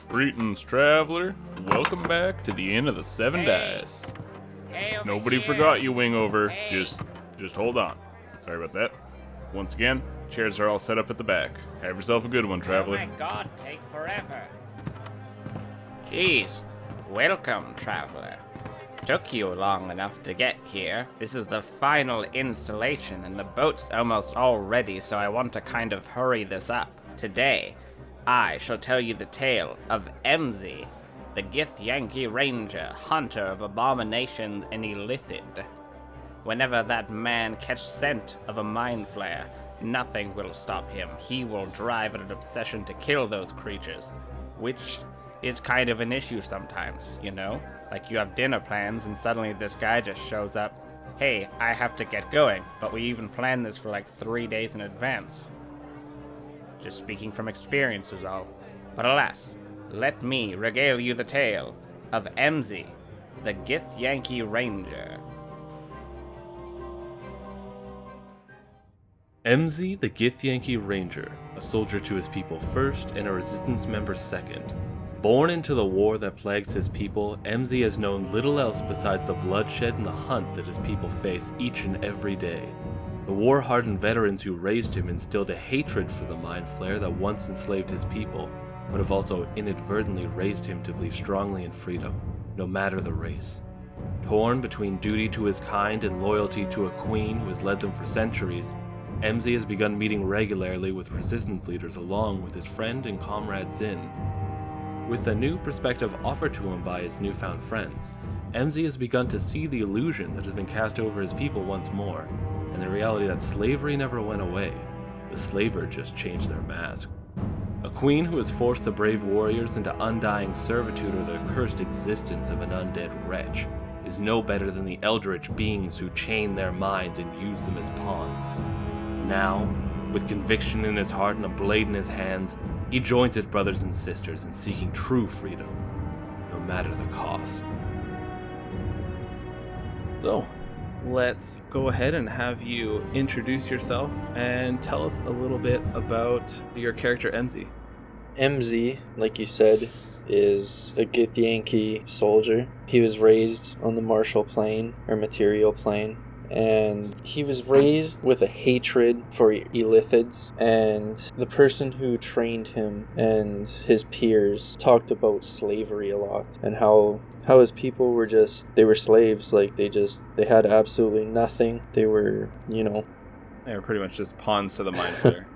Greetings, traveler. Welcome back to the Inn of the Seven Dice. Nobody forgot you, Wingover. Just hold on. Sorry about that. Once again, chairs are all set up at the back. Have yourself a good one, traveler. Oh my god, take forever. Jeez. Welcome, traveler. Took you long enough to get here. This is the final installation and the boat's almost all ready, so I want to kind of hurry this up. Today, I shall tell you the tale of Emzy, the Githyanki Ranger, hunter of abominations and illithid. Whenever that man catch scent of a mind flare, nothing will stop him. He will drive at an obsession to kill those creatures, which is kind of an issue sometimes, you know? Like you have dinner plans and suddenly this guy just shows up. Hey, I have to get going, but we even planned this for like 3 days in advance. Just speaking from experience is all. But alas, let me regale you the tale of Emzy, the Githyanki Ranger. Emzy, the Githyanki Ranger, a soldier to his people first and a resistance member second. Born into the war that plagues his people, Emzy has known little else besides the bloodshed and the hunt that his people face each and every day. The war-hardened veterans who raised him instilled a hatred for the mind flare that once enslaved his people, but have also inadvertently raised him to believe strongly in freedom, no matter the race. Torn between duty to his kind and loyalty to a queen who has led them for centuries, Emzy has begun meeting regularly with resistance leaders along with his friend and comrade Zin. With a new perspective offered to him by his newfound friends, Emzy has begun to see the illusion that has been cast over his people once more, and the reality that slavery never went away. The slaver just changed their mask. A queen who has forced the brave warriors into undying servitude or the cursed existence of an undead wretch is no better than the eldritch beings who chain their minds and use them as pawns. Now, with conviction in his heart and a blade in his hands, he joins his brothers and sisters in seeking true freedom, no matter the cost. So, let's go ahead and have you introduce yourself and tell us a little bit about your character Emzy. Emzy, like you said, is a Githyanki soldier. He was raised on the martial plane, or material plane, and he was raised with a hatred for illithids, and the person who trained him and his peers talked about slavery a lot, and how his people were they were slaves. Like they had absolutely nothing. They were, They were pretty much just pawns to the mind flare.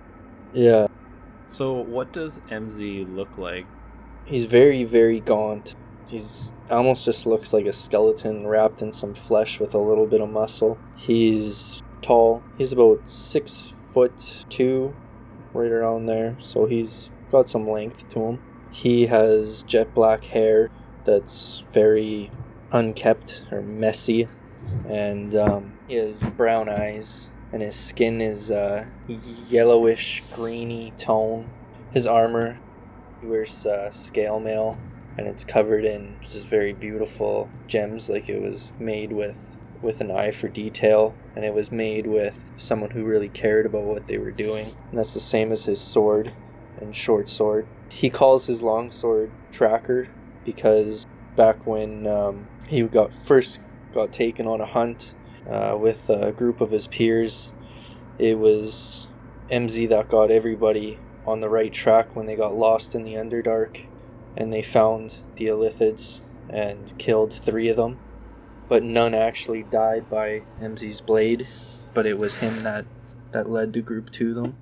Yeah. So what does Emzy look like? He's very, very gaunt. He's almost just looks like a skeleton wrapped in some flesh with a little bit of muscle. He's tall. He's about 6'2", right around there. So he's got some length to him. He has jet black hair that's very unkept or messy, and he has brown eyes, and his skin is yellowish, greeny tone. His armor, he wears scale mail, and it's covered in just very beautiful gems, like it was made with an eye for detail, and it was made with someone who really cared about what they were doing. And that's the same as his sword and short sword. He calls his long sword Tracker because back when he first got taken on a hunt with a group of his peers, it was Emzy that got everybody on the right track when they got lost in the Underdark, and they found the illithids and killed 3 of them, but none actually died by Emzy's blade, but it was him that led the group to them.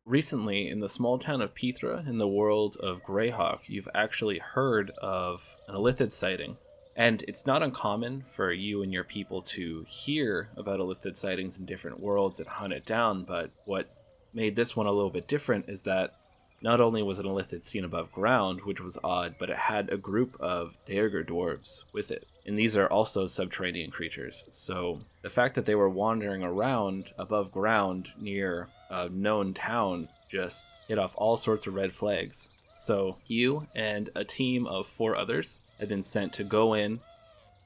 Recently, in the small town of Peethra, in the world of Greyhawk, you've actually heard of an illithid sighting. And it's not uncommon for you and your people to hear about illithid sightings in different worlds and hunt it down, but what made this one a little bit different is that not only was an illithid seen above ground, which was odd, but it had a group of Daerger dwarves with it. And these are also subterranean creatures. So the fact that they were wandering around above ground near a known town just hit off all sorts of red flags. So you and a team of 4 others have been sent to go in,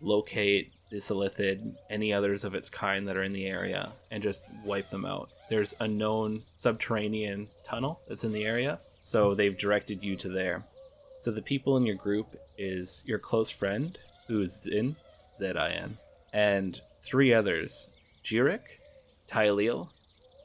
locate this illithid, any others of its kind that are in the area, and just wipe them out. There's a known subterranean tunnel that's in the area, so they've directed you to there. So the people in your group is your close friend, who is Zin, Z-I-N, and 3 others, Jirik, Tyleel,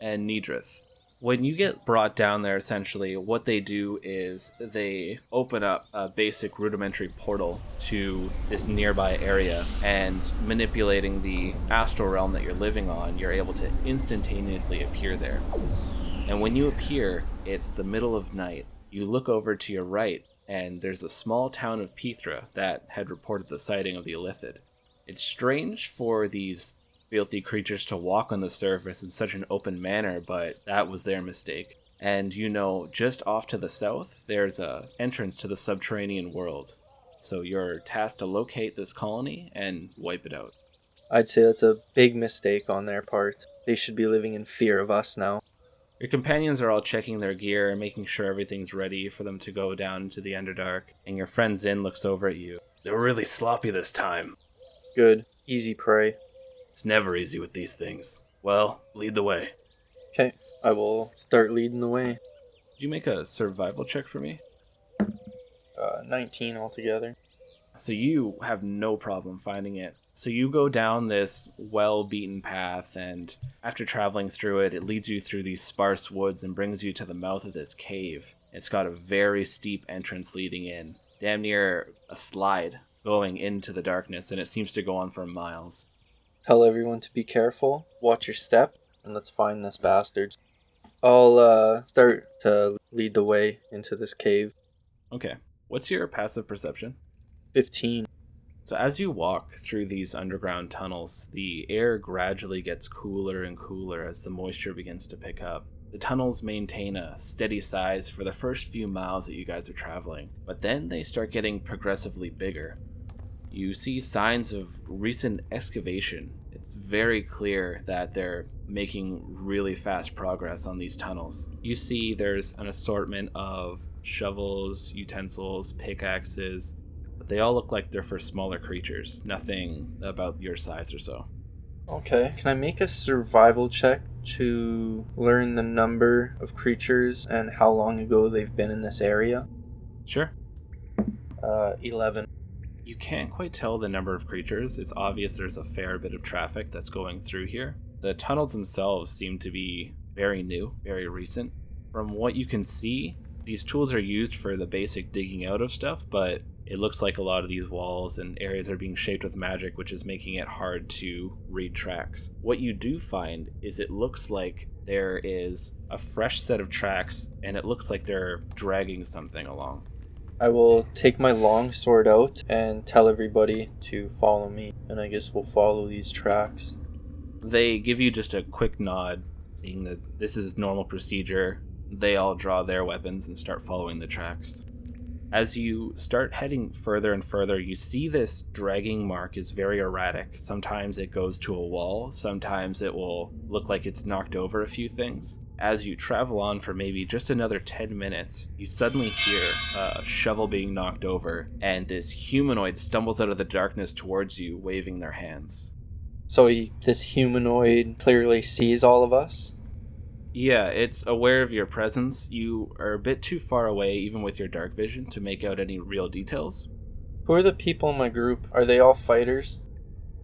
and Nidrith. When you get brought down there, essentially, what they do is they open up a basic rudimentary portal to this nearby area, and manipulating the astral realm that you're living on, you're able to instantaneously appear there. And when you appear, it's the middle of night. You look over to your right, and there's a small town of Peethra that had reported the sighting of the illithid. It's strange for these filthy creatures to walk on the surface in such an open manner, but that was their mistake. And just off to the south, there's a entrance to the subterranean world. So you're tasked to locate this colony and wipe it out. I'd say that's a big mistake on their part. They should be living in fear of us now. Your companions are all checking their gear and making sure everything's ready for them to go down into the Underdark, and your friend Zin looks over at you. They're really sloppy this time. Good. Easy prey. It's never easy with these things. Well, lead the way. Okay, I will start leading the way. Did you make a survival check for me? 19 altogether. So you have no problem finding it. So you go down this well-beaten path, and after traveling through it, it leads you through these sparse woods and brings you to the mouth of this cave. It's got a very steep entrance leading in, damn near a slide going into the darkness, and it seems to go on for miles. Tell everyone to be careful, watch your step, and let's find this bastard. I'll start to lead the way into this cave. Okay. What's your passive perception? 15. So as you walk through these underground tunnels, the air gradually gets cooler and cooler as the moisture begins to pick up. The tunnels maintain a steady size for the first few miles that you guys are traveling, but then they start getting progressively bigger. You see signs of recent excavation. It's very clear that they're making really fast progress on these tunnels. You see there's an assortment of shovels, utensils, pickaxes, but they all look like they're for smaller creatures, nothing about your size or so. Okay, can I make a survival check to learn the number of creatures and how long ago they've been in this area? Sure. 11. You can't quite tell the number of creatures. It's obvious there's a fair bit of traffic that's going through here. The tunnels themselves seem to be very new, very recent. From what you can see, these tools are used for the basic digging out of stuff, but it looks like a lot of these walls and areas are being shaped with magic, which is making it hard to read tracks. What you do find is it looks like there is a fresh set of tracks, and it looks like they're dragging something along. I will take my long sword out and tell everybody to follow me, and I guess we'll follow these tracks. They give you just a quick nod, being that this is normal procedure. They all draw their weapons and start following the tracks. As you start heading further and further, you see this dragging mark is very erratic. Sometimes it goes to a wall, sometimes it will look like it's knocked over a few things. As you travel on for maybe just another 10 minutes, you suddenly hear a shovel being knocked over, and this humanoid stumbles out of the darkness towards you, waving their hands. So this humanoid clearly sees all of us? Yeah, it's aware of your presence. You are a bit too far away, even with your dark vision, to make out any real details. Who are the people in my group? Are they all fighters?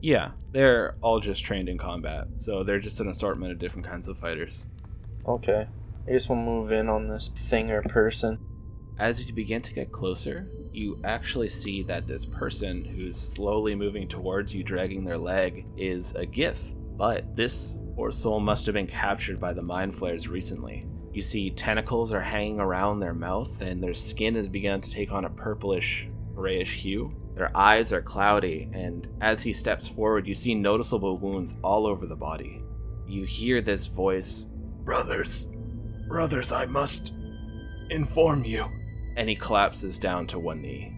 Yeah, they're all just trained in combat, so they're just an assortment of different kinds of fighters. Okay, I guess we'll move in on this thing or person. As you begin to get closer, you actually see that this person who's slowly moving towards you, dragging their leg, is a Gith. But this poor soul must have been captured by the mind flares recently. You see tentacles are hanging around their mouth, and their skin has begun to take on a purplish, grayish hue. Their eyes are cloudy, and as he steps forward, you see noticeable wounds all over the body. You hear this voice, Brothers, I must inform you. And he collapses down to one knee.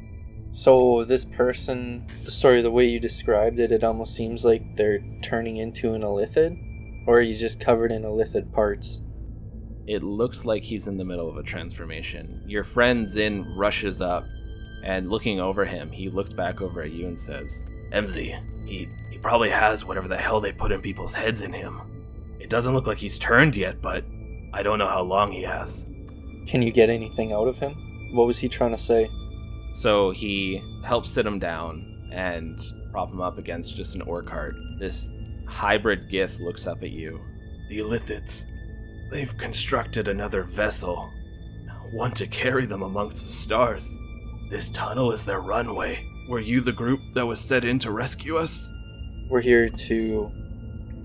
So this person, the way you described it, it almost seems like they're turning into an illithid? Or are you just covered in illithid parts? It looks like he's in the middle of a transformation. Your friend Zin rushes up, and looking over him, he looks back over at you and says, MZ, he probably has whatever the hell they put in people's heads in him. It doesn't look like he's turned yet, but I don't know how long he has. Can you get anything out of him? What was he trying to say? So he helps sit him down and prop him up against just an ore cart. This hybrid Gith looks up at you. The illithids. They've constructed another vessel. One to carry them amongst the stars. This tunnel is their runway. Were you the group that was set in to rescue us? We're here to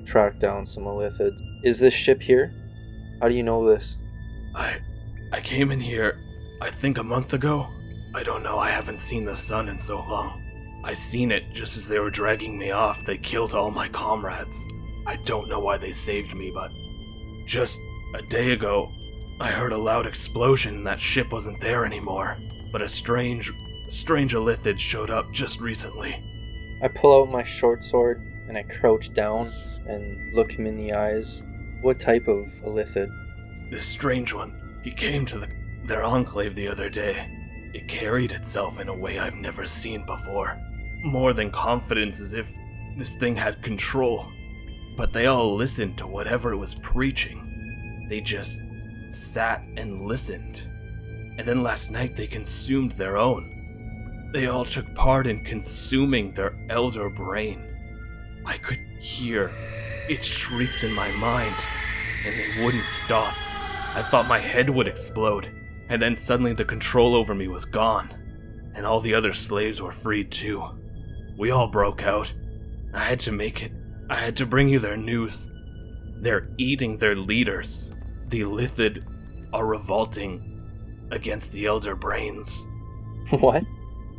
track down some illithids. Is this ship here? How do you know this? I came in here, I think a month ago. I don't know, I haven't seen the sun in so long. I seen it just as they were dragging me off. They killed all my comrades. I don't know why they saved me, but just a day ago, I heard a loud explosion and that ship wasn't there anymore. But a strange illithid showed up just recently. I pull out my short sword and I crouch down and look him in the eyes. What type of illithid? This strange one. He came to their enclave the other day. It carried itself in a way I've never seen before. More than confidence, as if this thing had control. But they all listened to whatever it was preaching. They just sat and listened. And then last night they consumed their own. They all took part in consuming their elder brain. I could hear its shrieks in my mind, and they wouldn't stop. I thought my head would explode, and then suddenly the control over me was gone, and all the other slaves were freed too. We all broke out. I had to make it. I had to bring you their news. They're eating their leaders. The illithid are revolting against the elder brains. What?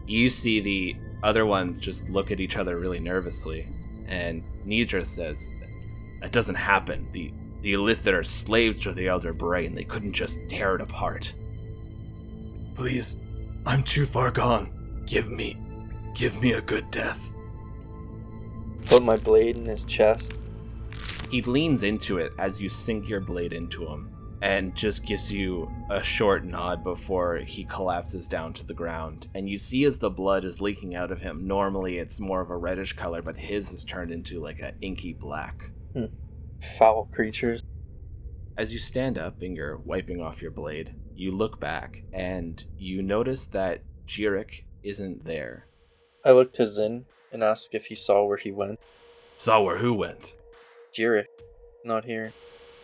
You see the other ones just look at each other really nervously, and Nidra says, that doesn't happen. The illithid are slaves to the elder brain. They couldn't just tear it apart. Please, I'm too far gone. Give me a good death. Put my blade in his chest. He leans into it as you sink your blade into him, and just gives you a short nod before he collapses down to the ground. And you see as the blood is leaking out of him, normally it's more of a reddish color, but his is turned into like an inky black. Foul creatures. As you stand up and you're wiping off your blade, you look back and you notice that Jirik isn't there. I look to Zin and ask if he saw where he went. Saw where who went? Jirik. Not here.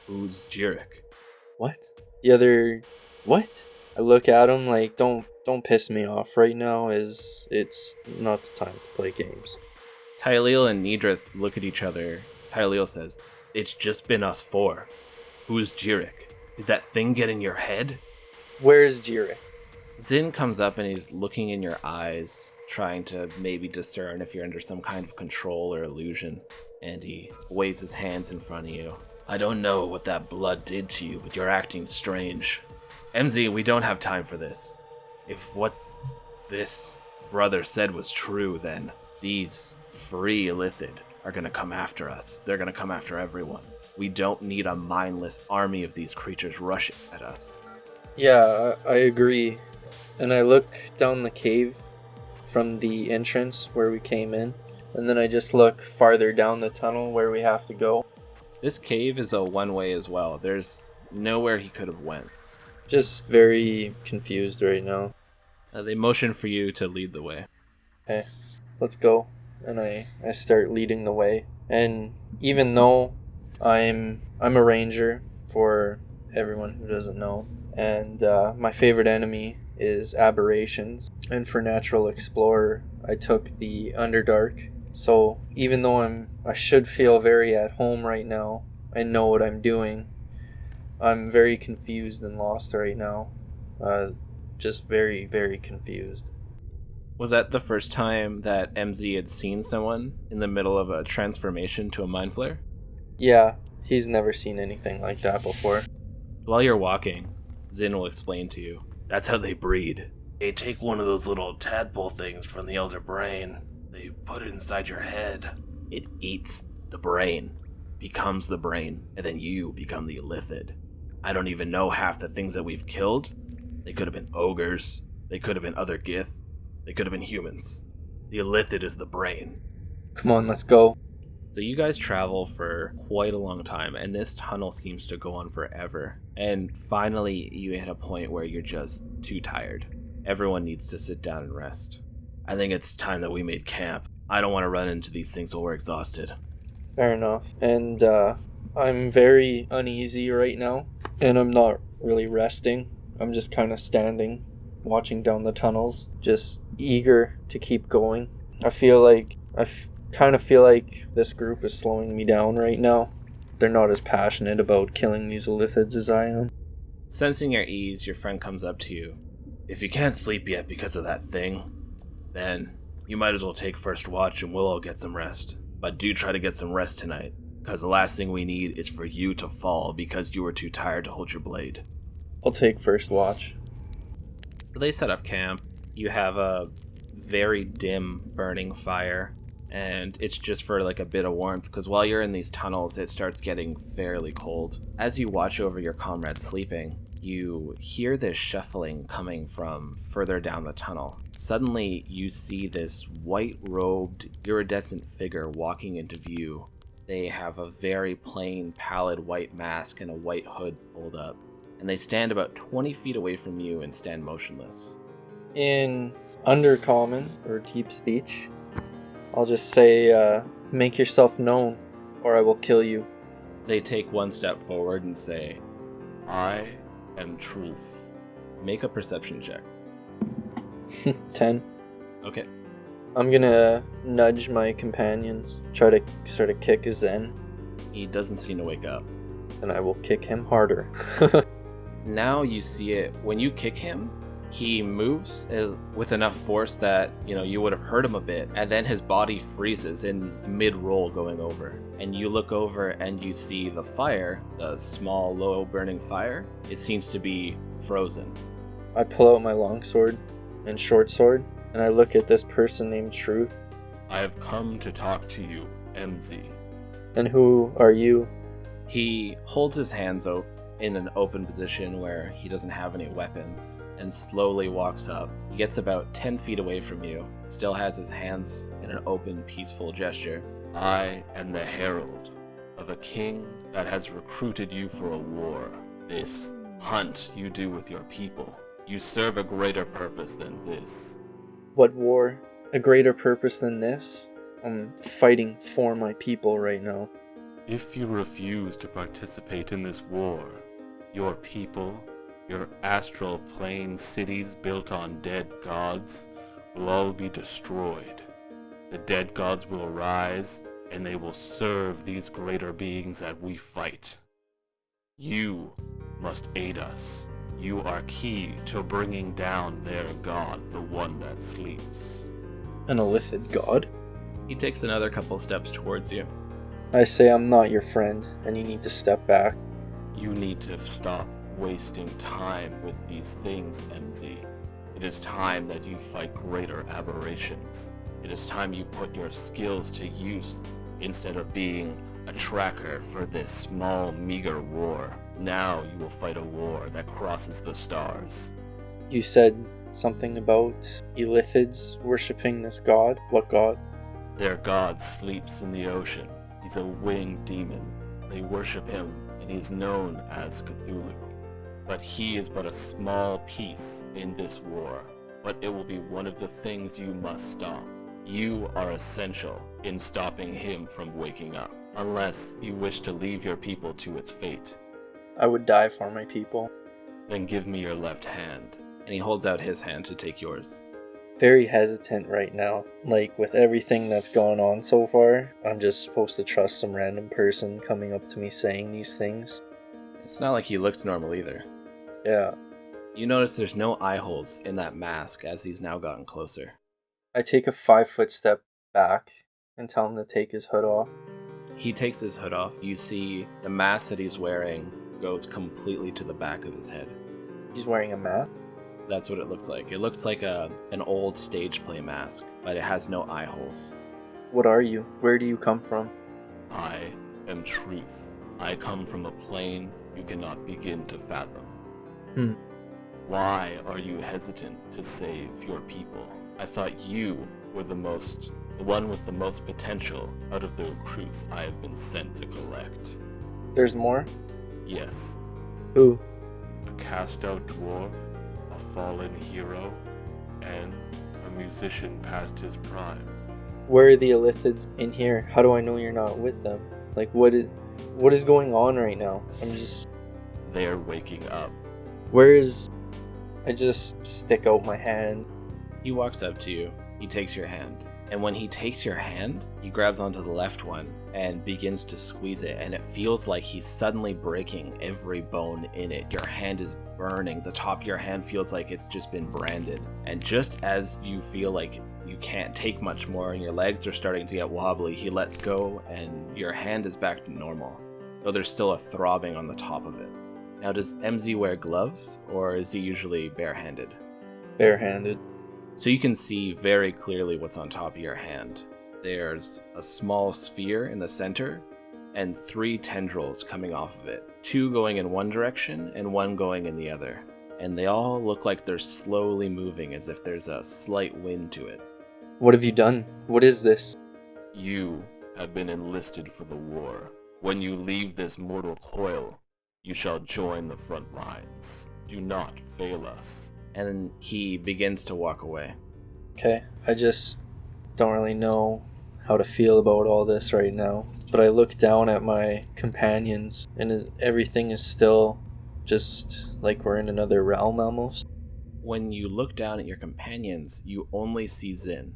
Who's Jirik? What? The other... What? I look at him like, don't piss me off right now, it's not the time to play games. Tyleel and Nidrith look at each other. Tyleel says, It's just been us four. Who's Jirik? Did that thing get in your head? Where's Jirik? Zin comes up and he's looking in your eyes, trying to maybe discern if you're under some kind of control or illusion. And he waves his hands in front of you. I don't know what that blood did to you, but you're acting strange. MZ, we don't have time for this. If what this brother said was true, then these free illithid are gonna come after us. They're gonna come after everyone. We don't need a mindless army of these creatures rushing at us. Yeah, I agree. And I look down the cave from the entrance where we came in, and then I just look farther down the tunnel where we have to go. This cave is a one-way as well. There's nowhere he could have went. Just very confused right now. They motion for you to lead the way. Okay, let's go. And I start leading the way. And even though I'm a ranger, for everyone who doesn't know, and my favorite enemy is aberrations, and for natural explorer I took the Underdark. So even though I should feel very at home right now, I know what I'm doing, I'm very confused and lost right now. Just very, very confused. Was that the first time that MZ had seen someone in the middle of a transformation to a mind flare? Yeah, he's never seen anything like that before. While you're walking, Zin will explain to you. That's how they breed. They take one of those little tadpole things from the elder brain. They put it inside your head. It eats the brain, becomes the brain, and then you become the illithid. I don't even know half the things that we've killed. They could have been ogres. They could have been other Gith. They could have been humans. The illithid is the brain. Come on, let's go. So you guys travel for quite a long time, and this tunnel seems to go on forever. And finally, you hit a point where you're just too tired. Everyone needs to sit down and rest. I think it's time that we made camp. I don't want to run into these things while we're exhausted. Fair enough. And I'm very uneasy right now, and I'm not really resting. I'm just kind of standing, watching down the tunnels, just eager to keep going. I kind of feel like this group is slowing me down right now. They're not as passionate about killing these illithids as I am. Sensing your ease, your friend comes up to you. If you can't sleep yet because of that thing, then you might as well take first watch and we'll all get some rest. But do try to get some rest tonight, because the last thing we need is for you to fall because you were too tired to hold your blade. I'll take first watch. They set up camp. You have a very dim burning fire, and it's just for like a bit of warmth, because while you're in these tunnels, it starts getting fairly cold. As you watch over your comrades sleeping, you hear this shuffling coming from further down the tunnel. Suddenly, you see this white-robed, iridescent figure walking into view. They have a very plain, pallid white mask and a white hood pulled up, and they stand about 20 feet away from you and stand motionless. In Undercommon, or Deep Speech, I'll just say, make yourself known, or I will kill you. They take one step forward and say, I am truth. Make a perception check. 10. Okay. I'm gonna nudge my companions, try to sort of kick Zen, He doesn't seem to wake up. and I will kick him harder. Now you see it. When you kick him, he moves with enough force that, you would have hurt him a bit, and then his body freezes in mid-roll going over. And you look over and you see the fire, the small, low-burning fire, it seems to be frozen. I pull out my longsword and short sword, and I look at this person named Truth. I have come to talk to you, MZ. And who are you? He holds his hands out in an open position where he doesn't have any weapons, and slowly walks up. He gets about 10 feet away from you, still has his hands in an open, peaceful gesture. I am the herald of a king that has recruited you for a war. This hunt you do with your people. You serve a greater purpose than this. What war? A greater purpose than this? I'm fighting for my people right now. If you refuse to participate in this war, your people, your astral plane cities built on dead gods, will all be destroyed. The dead gods will rise, and they will serve these greater beings that we fight. You must aid us. You are key to bringing down their god, the one that sleeps. An illithid god? He takes another couple steps towards you. I say I'm not your friend, and you need to step back. You need to stop wasting time with these things, MZ. It is time that you fight greater aberrations. It is time you put your skills to use instead of being a tracker for this small, meager war. Now you will fight a war that crosses the stars. You said something about illithids worshipping this god. What god? Their god sleeps in the ocean. He's a winged demon. They worship him, and he is known as Cthulhu. But he is but a small piece in this war. But it will be one of the things you must stop. You are essential in stopping him from waking up, unless you wish to leave your people to its fate. I would die for my people. Then give me your left hand. And he holds out his hand to take yours. Very hesitant right now. Like, with everything that's gone on so far, I'm just supposed to trust some random person coming up to me saying these things. It's not like he looks normal either. Yeah. You notice there's no eye holes in that mask as he's now gotten closer. I take a 5-foot step back and tell him to take his hood off. He takes his hood off. You see the mask that he's wearing goes completely to the back of his head. He's wearing a mask? That's what it looks like. It looks like an old stage play mask, but it has no eye holes. What are you? Where do you come from? I am truth. I come from a plane you cannot begin to fathom. Why are you hesitant to save your people? I thought you were the one with the most potential out of the recruits I have been sent to collect. There's more? Yes, Who? a cast-out dwarf, a fallen hero, and a musician past his prime. Where are the illithids in here? How do I know you're not with them? Like, what is going on right now? They're waking up. I just stick out my hand. He walks up to you. He takes your hand. And when he takes your hand, he grabs onto the left one and begins to squeeze it. And it feels like he's suddenly breaking every bone in it. Your hand is burning. The top of your hand feels like it's just been branded. And just as you feel like you can't take much more and your legs are starting to get wobbly, he lets go and your hand is back to normal, though there's still a throbbing on the top of it. Now, does MZ wear gloves, or is he usually barehanded? Barehanded. So you can see very clearly what's on top of your hand. There's a small sphere in the center, and 3 tendrils coming off of it. 2 going in one direction, and 1 going in the other. And they all look like they're slowly moving, as if there's a slight wind to it. What have you done? What is this? You have been enlisted for the war. When you leave this mortal coil, you shall join the front lines. Do not fail us. And then he begins to walk away. Okay, I just don't really know how to feel about all this right now. But I look down at my companions, and everything is still just like we're in another realm almost. When you look down at your companions, you only see Zin.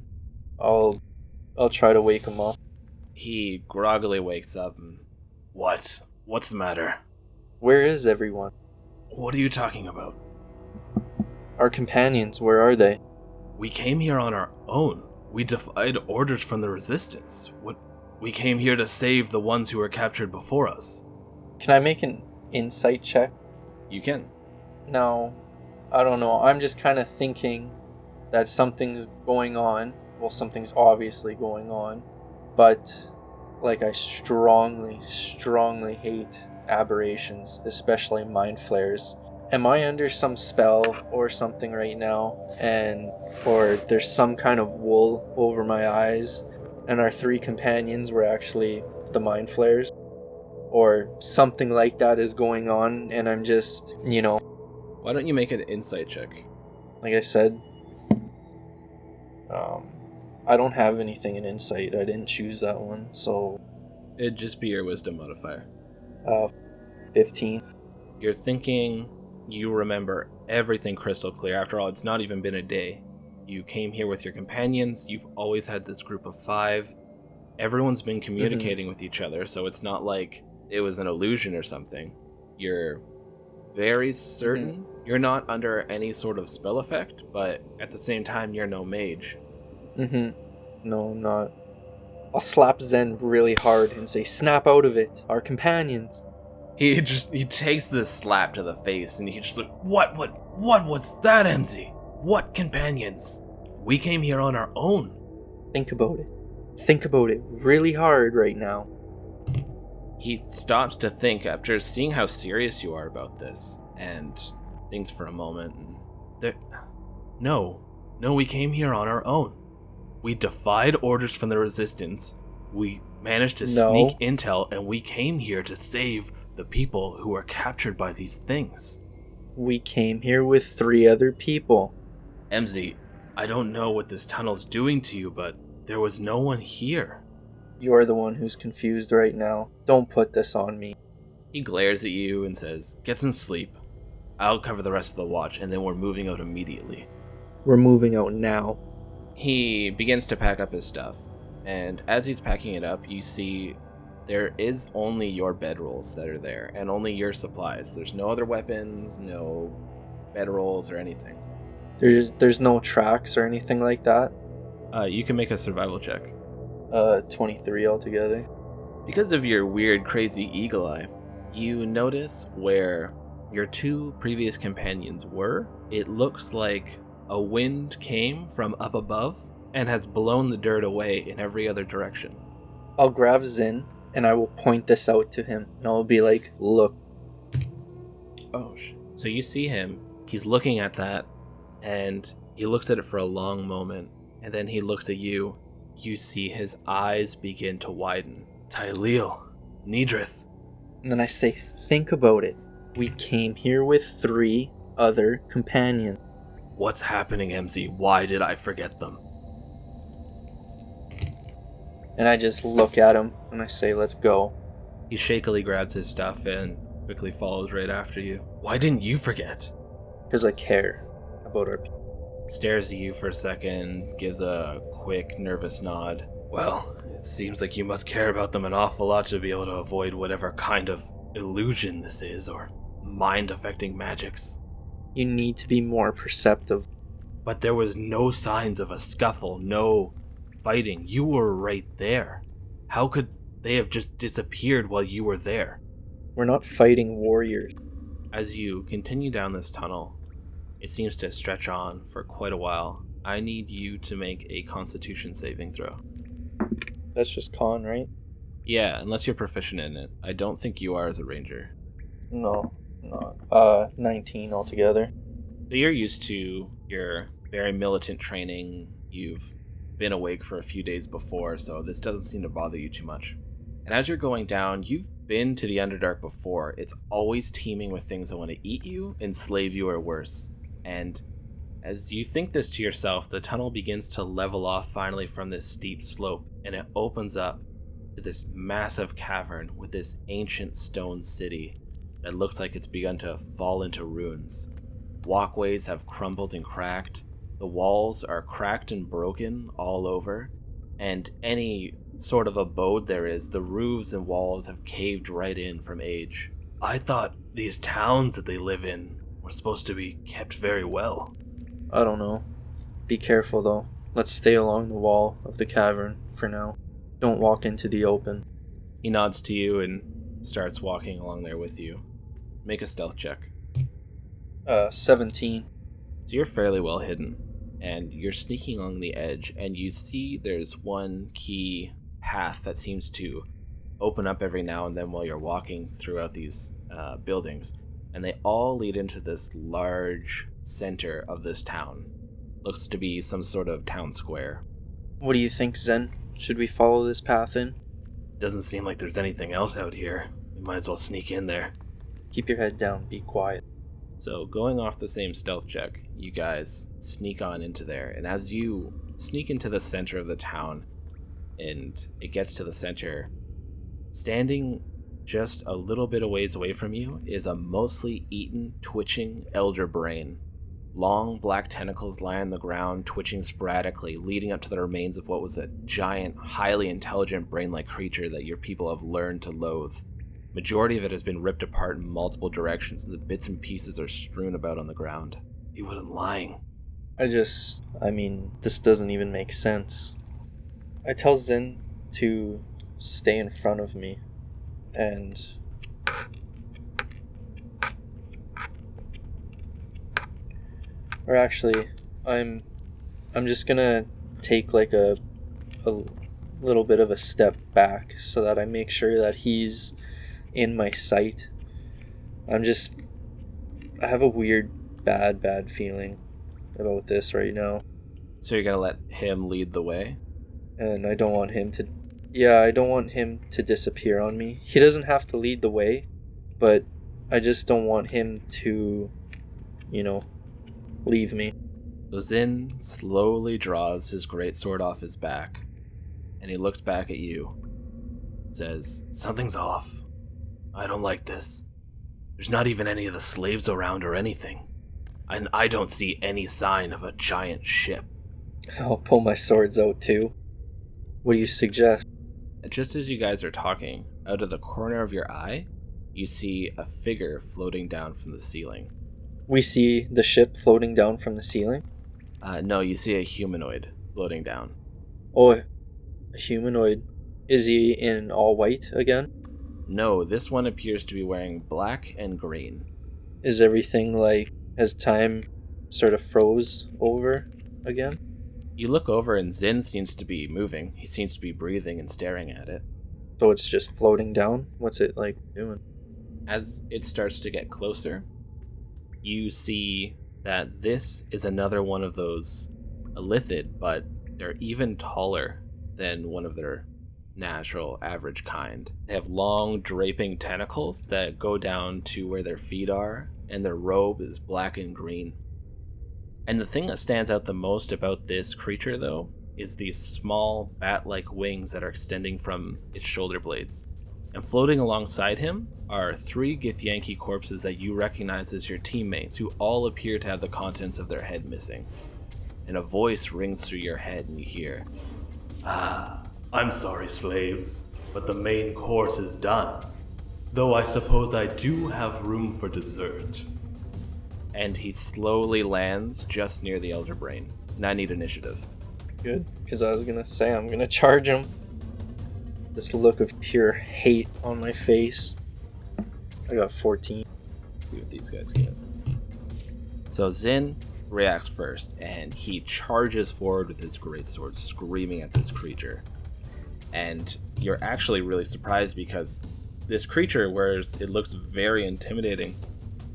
I'll try to wake him up. He groggily wakes up and... What? What's the matter? Where is everyone? What are you talking about? Our companions, where are they? We came here on our own. We defied orders from the Resistance. We came here to save the ones who were captured before us. Can I make an insight check? You can. No, I don't know. I'm just kind of thinking that something's going on. Well, something's obviously going on. But, like, I strongly hate aberrations, especially mind flares. Am I under some spell or something right now? Or there's some kind of wool over my eyes, and our 3 companions were actually the mind flares? Or something like that is going on, and I'm just, Why don't you make an insight check? like I said, I don't have anything in insight. I didn't choose that one, so It'd just be your wisdom modifier. 15. You're thinking you remember everything crystal clear. After all, it's not even been a day. You came here with your companions. You've always had this group of 5. Everyone's been communicating with each other, so it's not like it was an illusion or something. You're very certain you're not under any sort of spell effect, but at the same time, you're no mage. No, I'm not. I'll slap Zen really hard and say, "Snap out of it, our companions." He takes this slap to the face and he just like, what was that, MZ? What companions? We came here on our own. Think about it. Think about it really hard right now. He stops to think after seeing how serious you are about this, and thinks for a moment. No, we came here on our own. We defied orders from the Resistance. We managed to sneak intel, and we came here to save the people who were captured by these things. We came here with 3 other people. MZ, I don't know what this tunnel's doing to you, but there was no one here. You're the one who's confused right now. Don't put this on me. He glares at you and says, "Get some sleep. I'll cover the rest of the watch, and then we're moving out immediately." We're moving out now. He begins to pack up his stuff, and as he's packing it up, you see there is only your bedrolls that are there, and only your supplies. There's no other weapons, no bedrolls or anything. There's no tracks or anything like that. You can make a survival check. 23 altogether. Because of your weird, crazy eagle eye, you notice where your 2 previous companions were. It looks like a wind came from up above and has blown the dirt away in every other direction. I'll grab Zin and I will point this out to him, and I'll be like, "Look." Oh, so you see him, he's looking at that, and he looks at it for a long moment, and then he looks at you. You see his eyes begin to widen. Tyleel, Nidrith. And then I say, "Think about it. We came here with 3 other companions." What's happening, MZ? Why did I forget them? And I just look at him and I say, let's go. He shakily grabs his stuff and quickly follows right after you. Why didn't you forget? Because I care about our people. Stares at you for a second, gives a quick, nervous nod. Well, it seems like you must care about them an awful lot to be able to avoid whatever kind of illusion this is, or mind-affecting magics. You need to be more perceptive. But there was no signs of a scuffle, no fighting. You were right there. How could they have just disappeared while you were there? We're not fighting warriors. As you continue down this tunnel, it seems to stretch on for quite a while. I need you to make a Constitution saving throw. That's just con, right? Yeah, unless you're proficient in it. I don't think you are as a ranger. No, not. 19 altogether. So you're used to your very militant training. You've been awake for a few days before, so this doesn't seem to bother you too much. And as you're going down, you've been to the Underdark before. It's always teeming with things that want to eat you, enslave you, or worse. And as you think this to yourself, the tunnel begins to level off finally from this steep slope, and it opens up to this massive cavern with this ancient stone city that looks like it's begun to fall into ruins. Walkways have crumbled and cracked. The walls are cracked and broken all over, and any sort of abode there is, the roofs and walls have caved right in from age. I thought these towns that they live in were supposed to be kept very well. I don't know. Be careful though. Let's stay along the wall of the cavern for now. Don't walk into the open. He nods to you and starts walking along there with you. Make a stealth check. 17. So you're fairly well hidden, and you're sneaking along the edge, and you see there's one key path that seems to open up every now and then while you're walking throughout these buildings, and they all lead into this large center of this town. Looks to be some sort of town square. What do you think, Zen? Should we follow this path in? Doesn't seem like there's anything else out here. We might as well sneak in there. Keep your head down. Be quiet. So going off the same stealth check, you guys sneak on into there, and as you sneak into the center of the town, and it gets to the center, standing just a little bit a ways away from you is a mostly eaten, twitching elder brain. Long black tentacles lie on the ground, twitching sporadically, leading up to the remains of what was a giant, highly intelligent brain-like creature that your people have learned to loathe. Majority of it has been ripped apart in multiple directions, and the bits and pieces are strewn about on the ground. He wasn't lying. this doesn't even make sense. I tell Zen to stay in front of me, and or actually, I'm just gonna take like a little bit of a step back so that I make sure that he's in my sight. I have a weird bad feeling about this right now, So you're gonna let him lead the way? and I don't want him to disappear on me. He doesn't have to lead the way, but I just don't want him to, leave me. So Zin slowly draws his greatsword off his back, and he looks back at you. Says, Something's off. I don't like this. There's not even any of the slaves around or anything. And I don't see any sign of a giant ship. I'll pull my swords out too. What do you suggest? just as you guys are talking, out of the corner of your eye, you see a figure floating down from the ceiling. We see the ship floating down from the ceiling? No, you see a humanoid floating down. Oh, a humanoid. Is he in all white again? No, this one appears to be wearing black and green. Is everything has time sort of froze over again? You look over and Zin seems to be moving. He seems to be breathing and staring at it. So it's just floating down? What's it doing? As it starts to get closer, you see that this is another one of those illithid, but they're even taller than one of their natural average kind. They have long draping tentacles that go down to where their feet are, and their robe is black and green. And the thing that stands out the most about this creature, though, is these small bat-like wings that are extending from its shoulder blades. And floating alongside him are 3 Githyanki corpses that you recognize as your teammates, who all appear to have the contents of their head missing. And a voice rings through your head and you hear, I'm sorry, slaves, but the main course is done. Though I suppose I do have room for dessert. and he slowly lands just near the Elder Brain. And I need initiative. Good, because I was gonna say I'm gonna charge him. This look of pure hate on my face. I got 14. Let's see what these guys get. So Zin reacts first, and he charges forward with his greatsword, screaming at this creature. And you're actually really surprised because this creature, whereas it looks very intimidating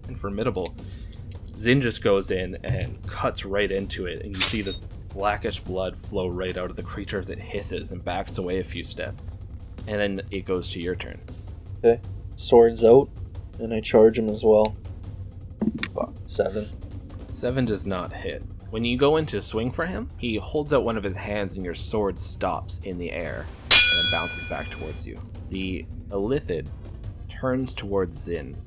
and formidable, Zin just goes in and cuts right into it, and you see this blackish blood flow right out of the creature as it hisses and backs away a few steps. And then it goes to your turn. Okay, sword's out, and I charge him as well. Fuck, 7. 7 does not hit. When you go in to swing for him, he holds out one of his hands and your sword stops in the air and then bounces back towards you. The illithid turns towards Zin,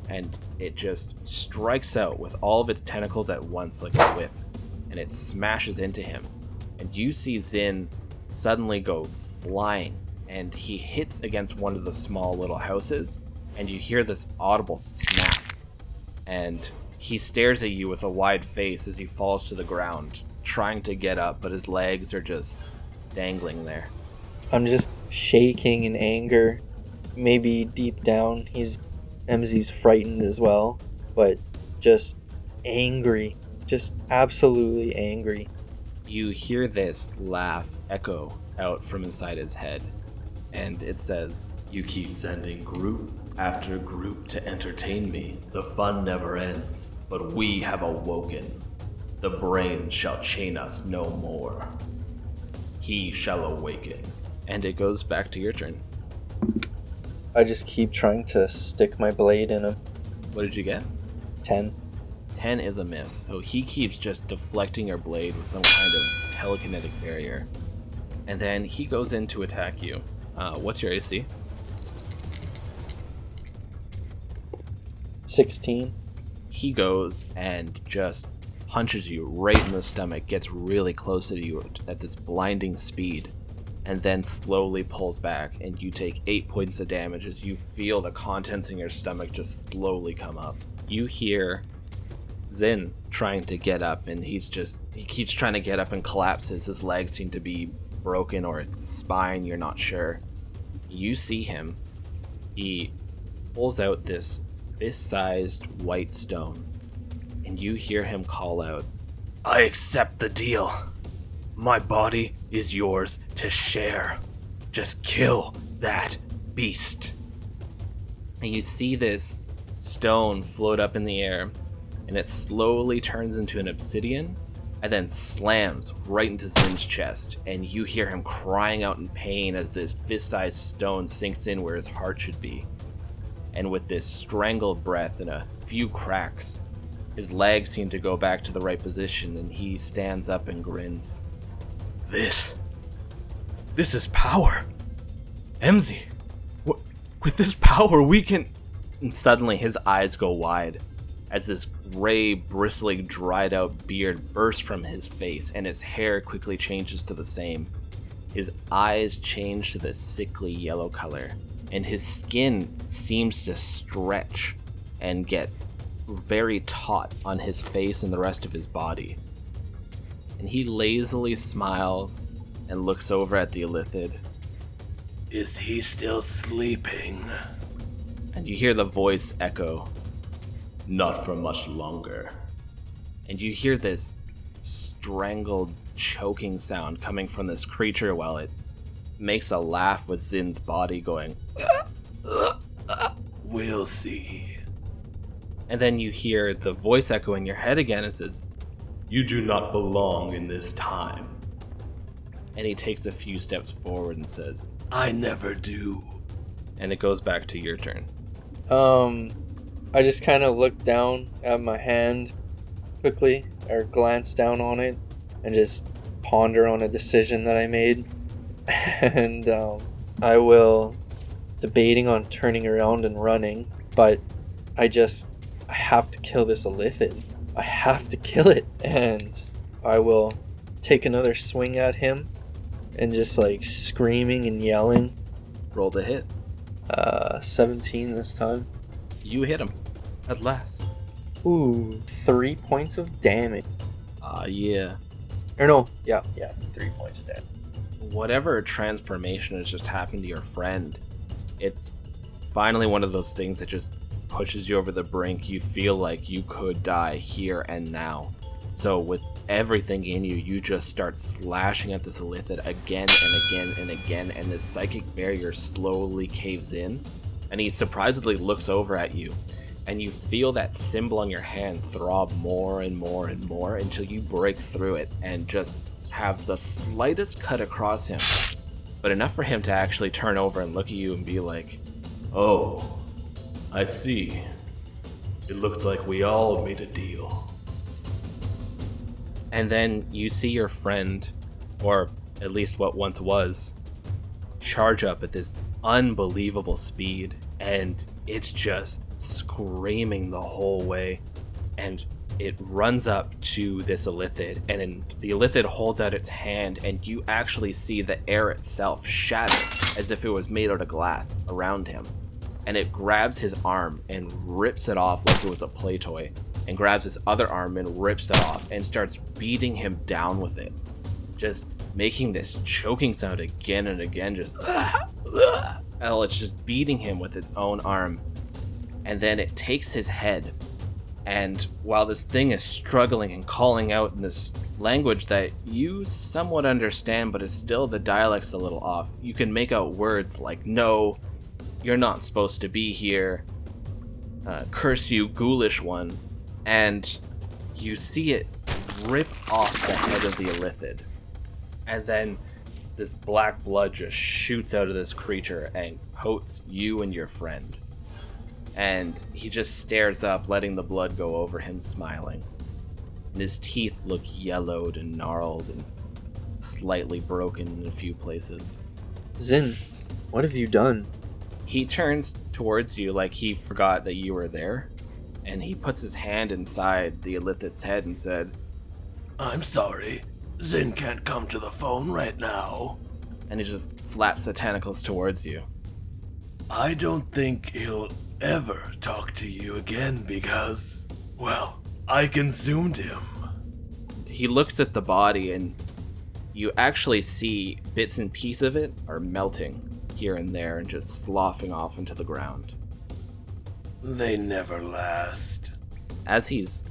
and it just strikes out with all of its tentacles at once like a whip, and it smashes into him. And you see Zin suddenly go flying, and he hits against one of the small little houses, and you hear this audible snap, and he stares at you with a wide face as he falls to the ground, trying to get up, but his legs are just dangling there. I'm just shaking in anger. Maybe deep down MZ's frightened as well, but just angry. Just absolutely angry. You hear this laugh echo out from inside his head, and it says, You keep sending group after group to entertain me. The fun never ends, but we have awoken. The brain shall chain us no more. He shall awaken. and it goes back to your turn. I just keep trying to stick my blade in him. What did you get? 10. 10 is a miss, so he keeps just deflecting your blade with some kind of telekinetic barrier. And then he goes in to attack you. What's your AC? 16. He goes and just punches you right in the stomach, gets really close to you at this blinding speed, and then slowly pulls back, and you take 8 points of damage as you feel the contents in your stomach just slowly come up. You hear Zin trying to get up, and he keeps trying to get up and collapses. His legs seem to be broken, or it's the spine, you're not sure. You see him. He pulls out this fist-sized white stone, and you hear him call out, I accept the deal. My body is yours to share. Just kill that beast. and you see this stone float up in the air, and it slowly turns into an obsidian, and then slams right into Zin's chest, and you hear him crying out in pain as this fist-sized stone sinks in where his heart should be. And with this strangled breath and a few cracks, his legs seem to go back to the right position, and he stands up and grins. This is power. MZ, with this power we can... And suddenly his eyes go wide as this gray, bristly, dried out beard bursts from his face, and his hair quickly changes to the same. His eyes change to this sickly yellow color, and his skin seems to stretch and get very taut on his face and the rest of his body. And he lazily smiles and looks over at the illithid. Is he still sleeping? And you hear the voice echo, Not for much longer. and you hear this strangled, choking sound coming from this creature while it makes a laugh with Zin's body going, We'll see. and then you hear the voice echo in your head again and says, You do not belong in this time. and he takes a few steps forward and says, I never do. and it goes back to your turn. I just kind of look down at my hand quickly. or glance down on it and just ponder on a decision that I made. And I will debating on turning around and running, but I have to kill this illithid. I have to kill it. And I will take another swing at him and just like screaming and yelling. Roll the hit. 17 this time. You hit him. At last. Ooh, 3 points of damage. Yeah. Or no, yeah, 3 points of damage. Whatever transformation has just happened to your friend, it's finally one of those things that just pushes you over the brink. You feel like you could die here and now. So with everything in you, you just start slashing at this illithid again and again and again, and this psychic barrier slowly caves in, and he surprisingly looks over at you, and you feel that symbol on your hand throb more and more and more until you break through it and just have the slightest cut across him, but enough for him to actually turn over and look at you and be like, Oh, I see. It looks like we all made a deal. and then you see your friend, or at least what once was, charge up at this unbelievable speed, and it's just screaming the whole way, and it runs up to this illithid, and the illithid holds out its hand, and you actually see the air itself shatter as if it was made out of glass around him, and it grabs his arm and rips it off like it was a play toy, and grabs his other arm and rips it off and starts beating him down with it, just making this choking sound again and again, just it's just beating him with its own arm. And then it takes his head, and while this thing is struggling and calling out in this language that you somewhat understand, but it's still, the dialect's a little off, you can make out words like, no, you're not supposed to be here, curse you, ghoulish one, and you see it rip off the head of the illithid. And then this black blood just shoots out of this creature and coats you and your friend. And he just stares up, letting the blood go over him, smiling. And his teeth look yellowed and gnarled and slightly broken in a few places. Zin, what have you done? He turns towards you like he forgot that you were there, and he puts his hand inside the illithid's head and said, I'm sorry. Zin can't come to the phone right now. and he just flaps the tentacles towards you. I don't think he'll ever talk to you again because, well, I consumed him. He looks at the body, and you actually see bits and pieces of it are melting here and there and just sloughing off into the ground. They never last. As he's,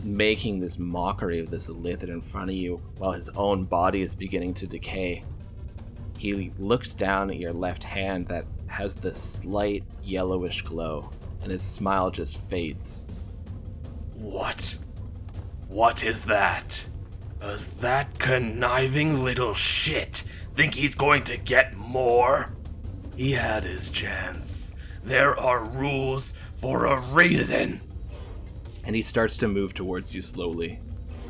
making this mockery of this illithid in front of you while his own body is beginning to decay, he looks down at your left hand that has this slight yellowish glow, and his smile just fades. What? What is that? Does that conniving little shit think he's going to get more? He had his chance. There are rules for a reason. And he starts to move towards you slowly.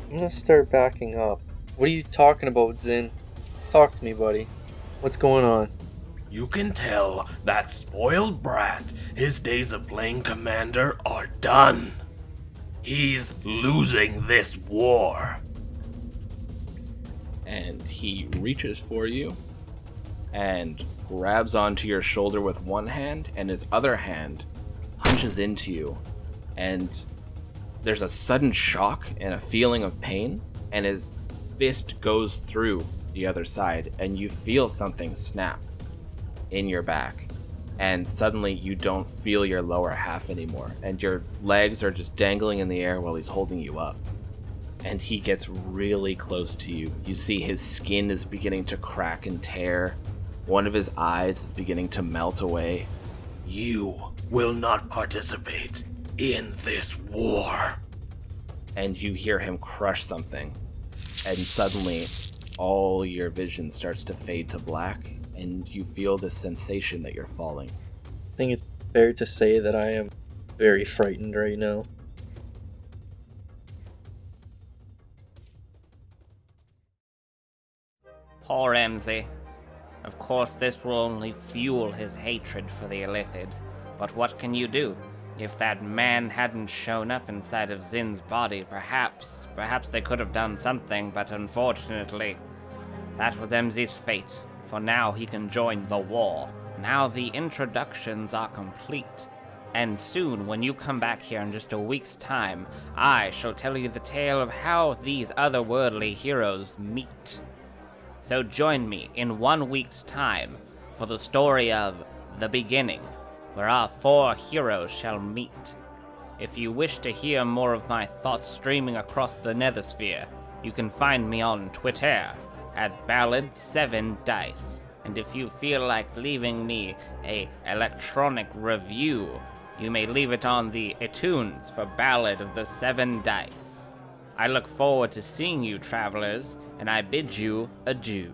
I'm gonna start backing up. What are you talking about, Zin? Talk to me, buddy. What's going on? You can tell that spoiled brat his days of playing commander are done. He's losing this war. And he reaches for you and grabs onto your shoulder with one hand, and his other hand punches into you, and there's a sudden shock and a feeling of pain, and his fist goes through the other side, and you feel something snap in your back, and suddenly you don't feel your lower half anymore, and your legs are just dangling in the air while he's holding you up. And he gets really close to you. You see his skin is beginning to crack and tear. One of his eyes is beginning to melt away. You will not participate in this war. And you hear him crush something. And suddenly, all your vision starts to fade to black, and you feel this sensation that you're falling. I think it's fair to say that I am very frightened right now. Poor MZ. Of course, this will only fuel his hatred for the illithid. But what can you do? If that man hadn't shown up inside of Zin's body, perhaps they could have done something, but unfortunately, that was MZ's fate. For now, he can join the war. Now the introductions are complete. And soon, when you come back here in just a week's time, I shall tell you the tale of how these otherworldly heroes meet. So join me in 1 week's time for the story of The Beginning, where our 4 heroes shall meet. If you wish to hear more of my thoughts streaming across the nethersphere, you can find me on Twitter at Ballad7Dice. And if you feel like leaving me a electronic review, you may leave it on the iTunes for Ballad of the 7 Dice. I look forward to seeing you, travelers, and I bid you adieu.